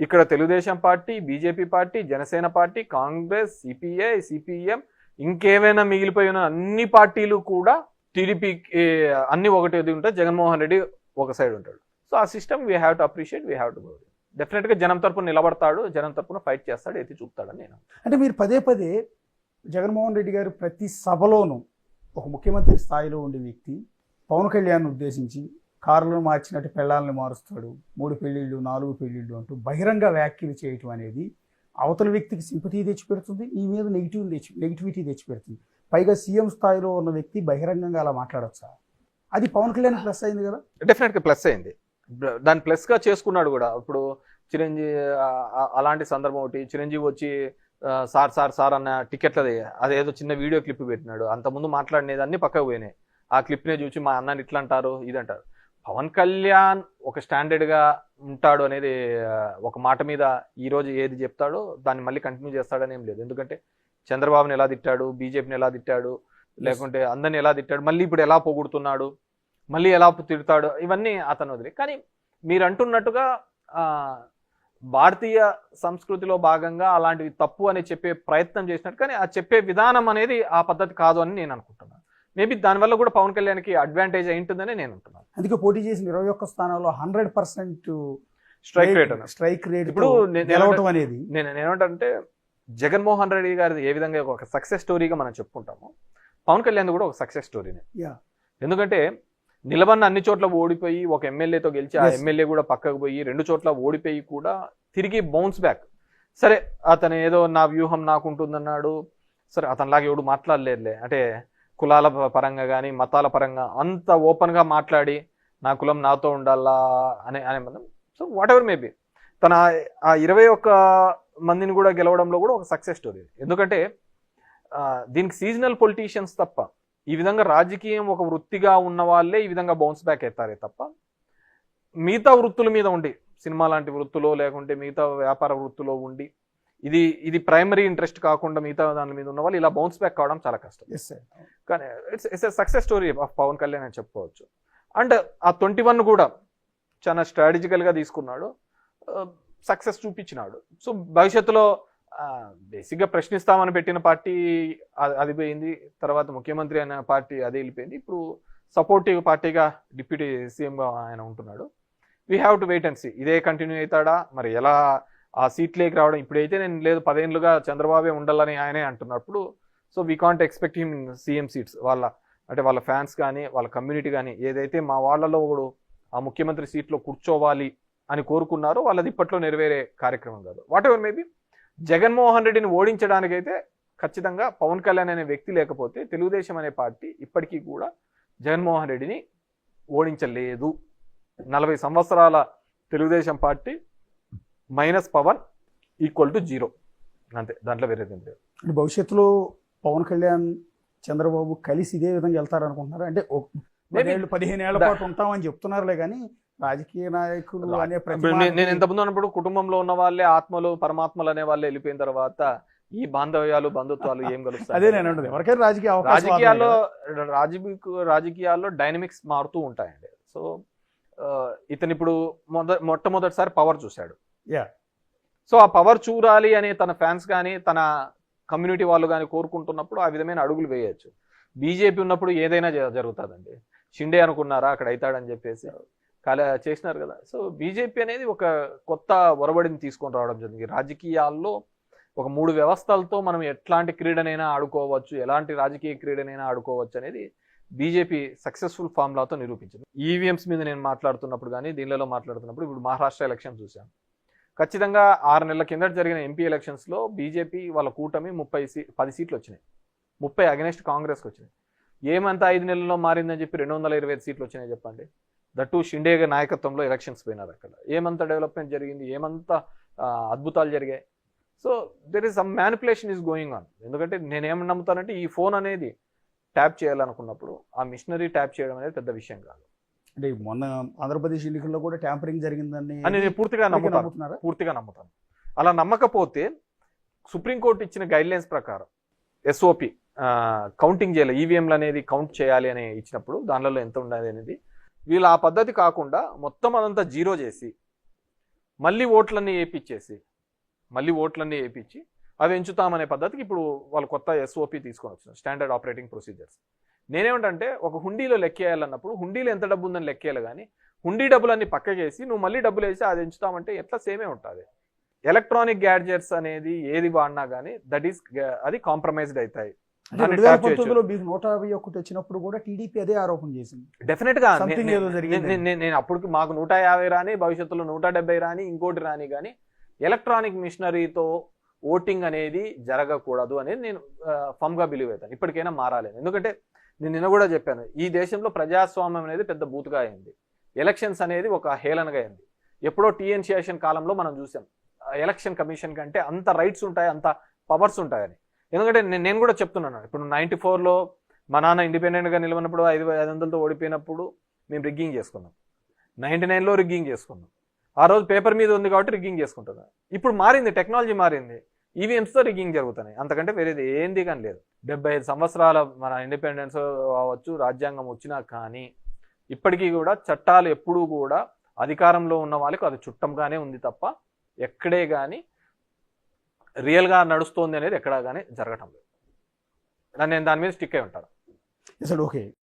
ఇక్కడ Telugu Desam party, BJP party, Janasena party, Congress, CPI, CPM, ఇంకేమైనా మిగిలిపోయిన అన్ని పార్టీలు కూడా టీడీపీకి అన్ని ఒకటి ఉంటాయి, జగన్మోహన్ రెడ్డి ఒక సైడ్ ఉంటాడు. సో ఆ system we have to appreciate, we have to go. డెఫినెట్గా జనం తరపున నిలబడతాడు, జనం తరపున ఫైట్ చేస్తాడు, ఎత్తి చూపుతాడని నేను. అంటే మీరు పదే పదే జగన్మోహన్ రెడ్డి గారు ప్రతి సభలోనూ ఒక ముఖ్యమంత్రి స్థాయిలో ఉండే వ్యక్తి పవన్ కళ్యాణ్ ఉద్దేశించి కారులను మార్చినట్టు పెళ్ళాలను మారుస్తాడు, 3 పెళ్ళిళ్ళు 4 పెళ్ళిళ్ళు అంటూ బహిరంగ వ్యాఖ్యలు చేయటం అనేది అవతల వ్యక్తికి సింపతి తెచ్చిపెడుతుంది, ఈ మీద నెగిటివిటీ తెచ్చిపెడుతుంది. పైగా సీఎం స్థాయిలో ఉన్న వ్యక్తి బహిరంగంగా అలా మాట్లాడొచ్చా? అది పవన్ కళ్యాణ్ ప్లస్ అయింది కదా. డెఫినెట్గా ప్లస్ అయింది, దాన్ని ప్లస్గా చేసుకున్నాడు కూడా. ఇప్పుడు చిరంజీవి అలాంటి సందర్భం ఒకటి, చిరంజీవి వచ్చి సార్ సార్ సార్ అన్న టికెట్లది అదేదో చిన్న వీడియో క్లిప్ పెట్టినాడు, అంతకుముందు మాట్లాడినదాన్ని పక్కకు పోయినాయి. ఆ క్లిప్నే చూసి మా అన్నని ఇట్లా అంటారు ఇదంటారు. పవన్ కళ్యాణ్ ఒక స్టాండర్డ్గా ఉంటాడు అనేది ఒక మాట మీద ఈరోజు ఏది చెప్తాడో దాన్ని మళ్ళీ కంటిన్యూ చేస్తాడని ఏం లేదు. ఎందుకంటే చంద్రబాబుని ఎలా తిట్టాడు, బీజేపీని ఎలా తిట్టాడు, లేకుంటే అందరిని ఎలా తిట్టాడు, మళ్ళీ ఇప్పుడు ఎలా పొగుడుతున్నాడు, మళ్ళీ ఎలా తిడతాడు, ఇవన్నీ అతను వదిలే. కానీ మీరు అంటున్నట్టుగా భారతీయ సంస్కృతిలో భాగంగా అలాంటివి తప్పు అని చెప్పే ప్రయత్నం చేసినట్టు, కానీ ఆ చెప్పే విధానం అనేది ఆ పద్ధతి కాదు అని నేను అనుకుంటున్నాను. మేబీ దానివల్ల కూడా పవన్ కళ్యాణ్కి అడ్వాంటేజ్ అయి ఉంటుందని నేను అంటున్నాను. అందుకే పోటీ చేసిన 21 స్థానాల్లో 100% స్ట్రైక్ రేట్ ఇప్పుడు నిలవటం అనేది. నేను ఏమంటే జగన్మోహన్ రెడ్డి గారి ఏ విధంగా ఒక సక్సెస్ స్టోరీగా మనం చెప్పుకుంటాము, పవన్ కళ్యాణ్ కూడా ఒక సక్సెస్ స్టోరీనే. ఎందుకంటే నిలబడిన అన్ని చోట్ల ఓడిపోయి ఒక ఎమ్మెల్యేతో గెలిచి ఆ ఎమ్మెల్యే కూడా పక్కకు పోయి 2 చోట్ల ఓడిపోయి కూడా తిరిగి బౌన్స్ బ్యాక్. సరే అతను ఏదో నా వ్యూహం నాకు ఉంటుందన్నాడు, సరే అతనిలాగా ఎవడు మాట్లాడలేదులే, అంటే కులాల పరంగా కానీ మతాల పరంగా అంత ఓపెన్గా మాట్లాడి నా కులం నాతో ఉండాలా అనే మనం. సో వాట్ ఎవర్ మేబీ తన ఆ 21 మందిని కూడా గెలవడంలో కూడా ఒక సక్సెస్ స్టోరీ. ఎందుకంటే దీనికి సీజనల్ పొలిటీషియన్స్ తప్ప, ఈ విధంగా రాజకీయం ఒక వృత్తిగా ఉన్న వాళ్ళే ఈ విధంగా బౌన్స్ బ్యాక్ అవుతారే తప్ప, మిగతా వృత్తుల మీద ఉండి, సినిమా లాంటి వృత్తులో లేకుంటే మిగతా వ్యాపార వృత్తిలో ఉండి ఇది ప్రైమరీ ఇంట్రెస్ట్ కాకుండా మిగతా దాని మీద ఉన్న వాళ్ళు ఇలా బౌన్స్ బ్యాక్ కావడం చాలా కష్టం. కానీ it's a success story of Pawan Kalyan అని చెప్పుకోవచ్చు. అండ్ ఆ 21 కూడా చాలా స్ట్రాటజికల్గా తీసుకున్నాడు, సక్సెస్ చూపించినాడు. సో భవిష్యత్తులో బేసిక్గా ప్రశ్నిస్తామని పెట్టిన పార్టీ అది పోయింది, తర్వాత ముఖ్యమంత్రి అనే పార్టీ అది వెళ్ళిపోయింది, ఇప్పుడు సపోర్టివ్ పార్టీగా డిప్యూటీ సీఎంగా ఆయన ఉంటున్నాడు. We have to wait and see ఇదే కంటిన్యూ అవుతాడా, మరి ఎలా ఆ సీట్లోకి రావడం. ఇప్పుడైతే నేను లేదు 10 ఏళ్ళుగా చంద్రబాబే ఉండాలని ఆయనే అంటున్నప్పుడు, so we can't expect him CM seats. వాళ్ళ ఫ్యాన్స్ కానీ వాళ్ళ కమ్యూనిటీ కానీ ఏదైతే మా వాళ్ళలో ఒకడు ఆ ముఖ్యమంత్రి సీట్లో కూర్చోవాలి అని కోరుకున్నారో వాళ్ళది ఇప్పట్లో నెరవేరే కార్యక్రమం కాదు. వాట్ ఎవర్ మేబీ జగన్మోహన్ రెడ్డిని ఓడించడానికైతే ఖచ్చితంగా పవన్ కళ్యాణ్ అనే వ్యక్తి లేకపోతే తెలుగుదేశం అనే పార్టీ ఇప్పటికీ కూడా జగన్మోహన్ రెడ్డిని ఓడించలేదు. 40 సంవత్సరాల Telugu Desam party minus Pawan equal to 0 అంతే, దాంట్లో వేరేది లేదు. భవిష్యత్తులో పవన్ కళ్యాణ్ చంద్రబాబు కలిసి ఇదే విధంగా వెళ్తారనుకుంటున్నారు? అంటే 15 ఏళ్ల పాటు ఉంటామని చెప్తున్నారులే, కానీ రాజకీయ నాయకులు అనే నేను ఇంతకుముందు అన్నప్పుడు కుటుంబంలో ఉన్న వాళ్ళే ఆత్మలు పరమాత్మలు అనే వాళ్ళే వెళ్ళిపోయిన తర్వాత ఈ బాంధవ్యాలు బంధుత్వాలు ఏం కలుస్తాయి? అదే నేను అంటుంది, ఎవరికైనా రాజకీయాల్లో డైనమిక్స్ మారుతూ ఉంటాయండి. సో ఇతను ఇప్పుడు మొట్టమొదటిసారి పవర్ చూశాడు. సో ఆ పవర్ చూడాలి అని తన ఫ్యాన్స్ కానీ తన కమ్యూనిటీ వాళ్ళు కానీ కోరుకుంటున్నప్పుడు ఆ విధమైన అడుగులు వేయచ్చు. బీజేపీ ఉన్నప్పుడు ఏదైనా జరుగుతుందండి. షిండే అనుకున్నారా అక్కడ అవుతాడని చెప్పేసి చేసినారు కదా. సో బీజేపీ అనేది ఒక కొత్త ఒరబడిని తీసుకొని రావడం జరిగింది. రాజకీయాల్లో ఒక 3 వ్యవస్థలతో మనం ఎట్లాంటి క్రీడనైనా ఆడుకోవచ్చు, ఎలాంటి రాజకీయ క్రీడనైనా ఆడుకోవచ్చు అనేది బీజేపీ సక్సెస్ఫుల్ ఫార్ములాతో నిరూపించింది. ఈవీఎంస్ మీద నేను మాట్లాడుతున్నప్పుడు కానీ దీనిలో మాట్లాడుతున్నప్పుడు ఇప్పుడు మహారాష్ట్ర ఎలక్షన్ చూశాను. ఖచ్చితంగా 6 నెలల కిందట జరిగిన ఎంపీ ఎలక్షన్స్లో బీజేపీ వాళ్ళ కూటమి 10 సీట్లు వచ్చినాయి, 30 అగెనెస్ట్ కాంగ్రెస్కి వచ్చినాయి. ఏమంతా 5 నెలల్లో మారిందని చెప్పి 225 సీట్లు వచ్చినాయి చెప్పండి. దట్టు షిండే నాయకత్వంలో ఎలక్షన్స్ పోయినారు. అక్కడ ఏమంత డెవలప్మెంట్ జరిగింది, ఏమంత అద్భుతాలు జరిగాయి. So there is some manipulation is going on. ఎందుకంటే నేనేమని నమ్ముతానంటే ఈ ఫోన్ అనేది ట్యాప్ చేయాలనుకున్నప్పుడు ఆ మిషనరీ ట్యాప్ చేయడం అనేది పెద్ద విషయం కాదు. అంటే మొన్న ఆంధ్రప్రదేశ్ ఎన్నికల్లో కూడా ట్యాంపరింగ్ జరిగిందని నేను పూర్తిగా నమ్ముతాను. అలా నమ్మకపోతే సుప్రీంకోర్టు ఇచ్చిన గైడ్లైన్స్ ప్రకారం ఎస్ఓపి కౌంటింగ్ చేయాలి, ఈవీఎంలు అనేది కౌంట్ చేయాలి అని ఇచ్చినప్పుడు దానిలో ఎంత ఉండాలి అనేది వీళ్ళు ఆ పద్ధతి కాకుండా మొత్తం అదంతా 0 చేసి మళ్ళీ ఓట్లన్నీ వేయించి అవి ఎంచుతామనే పద్ధతికి ఇప్పుడు వాళ్ళు కొత్త ఎస్ఓపి తీసుకొని వచ్చినారు, స్టాండర్డ్ ఆపరేటింగ్ ప్రొసీజర్స్. నేనేమంటే ఒక హుండీలో లెక్కేయాలన్నప్పుడు హుండీలో ఎంత డబ్బు ఉందని లెక్కేయాలి, కానీ హుండీ డబ్బులన్నీ పక్కకేసి నువ్వు మళ్ళీ డబ్బులు వేసి అది ఎంచుతామంటే ఎట్లా సేమే ఉంటుంది. ఎలక్ట్రానిక్ గ్యాడ్జెట్స్ అనేది ఏది వాడినా కానీ అది కాంప్రమైజ్డ్ అవుతాయి. 2019లో మీకు 151 వచ్చినప్పుడు కూడా టీడీపీ అదే ఆరోపణ చేసింది. డెఫినెట్ గా Something ఏదో జరిగింది. నేను అప్పుడు మాకు 150 రాని, భవిష్యత్తులో 170 రాని, ఇంకోటి రాని, కానీ ఎలక్ట్రానిక్ మిషనరీతో ఓటింగ్ అనేది జరగకూడదు అనేది నేను ఫమ్ గా బిలీవ్ అవుతాను. ఇప్పటికైనా మారాలి. ఎందుకంటే నేను నిన్న కూడా చెప్పాను, ఈ దేశంలో ప్రజాస్వామ్యం అనేది పెద్ద బూతుగా అయింది, ఎలక్షన్స్ అనేది ఒక హేళనగా అయింది. ఎప్పుడో టీఎన్ శేషన్ కాలంలో మనం చూసాం ఎలక్షన్ కమిషన్ కంటే అంత రైట్స్ ఉంటాయి, అంత పవర్స్ ఉంటాయని. ఎందుకంటే నేను కూడా చెప్తున్నాను, ఇప్పుడు 94లో మా నాన్న ఇండిపెండెంట్గా నిలవనప్పుడు 500తో ఓడిపోయినప్పుడు మేము రిగ్గింగ్ చేసుకున్నాం, 99లో రిగ్గింగ్ చేసుకున్నాం. ఆ రోజు పేపర్ మీద ఉంది కాబట్టి రిగ్గింగ్ చేసుకుంటున్నాం. ఇప్పుడు మారింది, టెక్నాలజీ మారింది, ఈవీఎంస్తో రిగ్గింగ్ జరుగుతున్నాయి, అంతకంటే వేరేది ఏంది కానీ లేదు. 75 సంవత్సరాల మన ఇండిపెండెన్స్ కావచ్చు, రాజ్యాంగం వచ్చినా కానీ ఇప్పటికీ కూడా చట్టాలు ఎప్పుడూ కూడా అధికారంలో ఉన్న వాళ్ళకి అది చుట్టంగానే ఉంది తప్ప ఎక్కడే కానీ రియల్గా నడుస్తోంది అనేది ఎక్కడా కానీ జరగటం లేదు. నేను దాని మీద స్టిక్ అయి ఉంటాను. అసలు ఓకే.